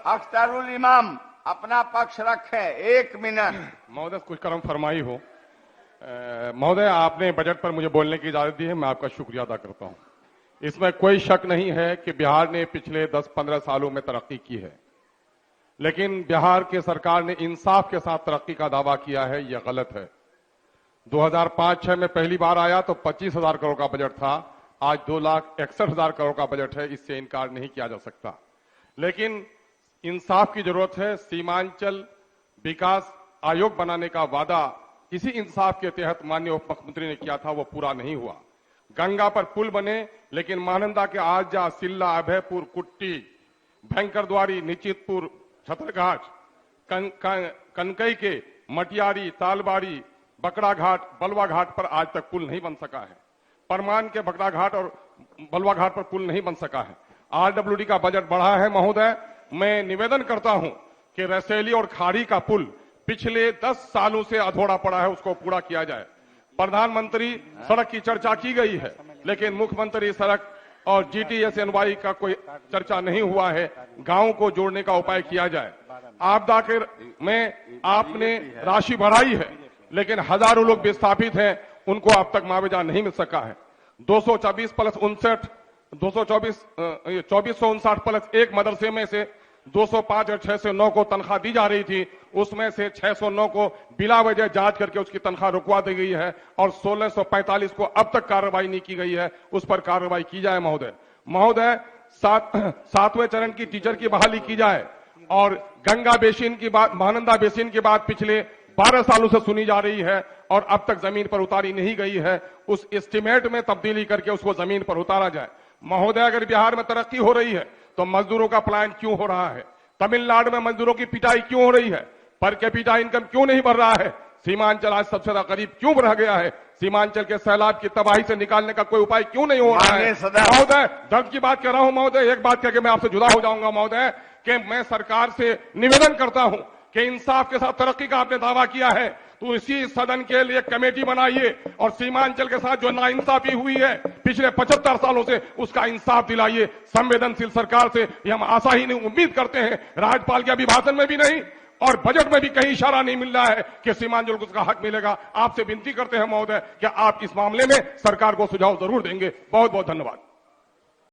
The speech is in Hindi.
अख्तरुल इमाम अपना पक्ष रखे, 1 मिनट। महोदय कुछ कर्म फरमाई हो। महोदय आपने बजट पर मुझे बोलने की इजाजत दी है, मैं आपका शुक्रिया अदा करता हूं। इसमें कोई शक नहीं है कि बिहार ने पिछले 10-15 सालों में तरक्की की है, लेकिन बिहार की सरकार ने इंसाफ के साथ तरक्की का दावा किया है, यह गलत है। 2005-06 में पहली बार आया तो 25,000 करोड़ का बजट था, आज 2,61,000 करोड़ का बजट है, इससे इनकार नहीं किया जा सकता। लेकिन इंसाफ की जरूरत है। सीमांचल विकास आयोग बनाने का वादा इसी इंसाफ के तहत माननीय उप मुख्यमंत्री ने किया था, वो पूरा नहीं हुआ। गंगा पर पुल बने, लेकिन महानंदा के आजा, सिल्ला, अभयपुर, कुट्टी, भयंकरद्वारी, निश्चितपुर, छतरघाट, कनकई के मटियारी, तालबाड़ी, बकड़ा घाट, बलवा घाट पर आज तक पुल नहीं बन सका है। परमान के बकड़ा घाट और बलवा घाट पर पुल नहीं बन सका है। आरडब्ल्यूडी का बजट बढ़ा है। महोदय, मैं निवेदन करता हूं कि रसैली और खाड़ी का पुल पिछले 10 सालों से अधूरा पड़ा है, उसको पूरा किया जाए। प्रधानमंत्री सड़क की चर्चा की गई है, लेकिन मुख्यमंत्री सड़क और GTSNY का कोई चर्चा नहीं हुआ है। गांवों को जोड़ने का उपाय किया जाए। आपदा के में आपने राशि बढ़ाई है, लेकिन हजारों लोग विस्थापित हैं, उनको अब तक मुआवजा नहीं मिल सका है। 2459 प्लस 1 मदरसे में से 205 और 609 को तनख्वाह दी जा रही थी, उसमें से 609 को बिला वजह जांच करके उसकी तनख्वाह रुकवा दी गई है और 1645 को अब तक कार्रवाई नहीं की गई है, उस पर कार्रवाई की जाए। महोदय 7वें चरण की टीचर की बहाली की जाए और गंगा बेसिन की बात, महानंदा बेसिन की बात पिछले 12 सालों से सुनी जा रही है और अब तक जमीन पर उतारी नहीं गई है। उस एस्टीमेट में तब्दीली करके उसको जमीन पर उतारा जाए। महोदय, अगर बिहार में तरक्की हो रही है तो मजदूरों का पलायन क्यों हो रहा है? तमिलनाडु में मजदूरों की पिटाई क्यों हो रही है? पर कैपिटा इनकम क्यों नहीं बढ़ रहा है? सीमांचल आज सबसे ज्यादा गरीब क्यों रह गया है? सीमांचल के सैलाब की तबाही से निकालने का कोई उपाय क्यों नहीं हो रहा है? महोदय, दर्द की बात कर रहा हूं महोदय, एक बात करके मैं आपसे जुदा हो जाऊंगा महोदय, कि मैं सरकार से निवेदन करता हूं कि इंसाफ के साथ तरक्की का आपने दावा किया है तो इसी सदन के लिए कमेटी बनाइए और सीमांचल के साथ जो नाइंसाफी हुई है पिछले 75 सालों से, उसका इंसाफ दिलाइए। संवेदनशील सरकार से ये हम आशा ही नहीं, उम्मीद करते हैं। राज्यपाल के अभिभाषण में भी नहीं और बजट में भी कहीं इशारा नहीं मिल रहा है कि सीमांचल को उसका हक मिलेगा। आपसे विनती करते हैं महोदय कि आप इस मामले में सरकार को सुझाव जरूर देंगे। बहुत बहुत धन्यवाद।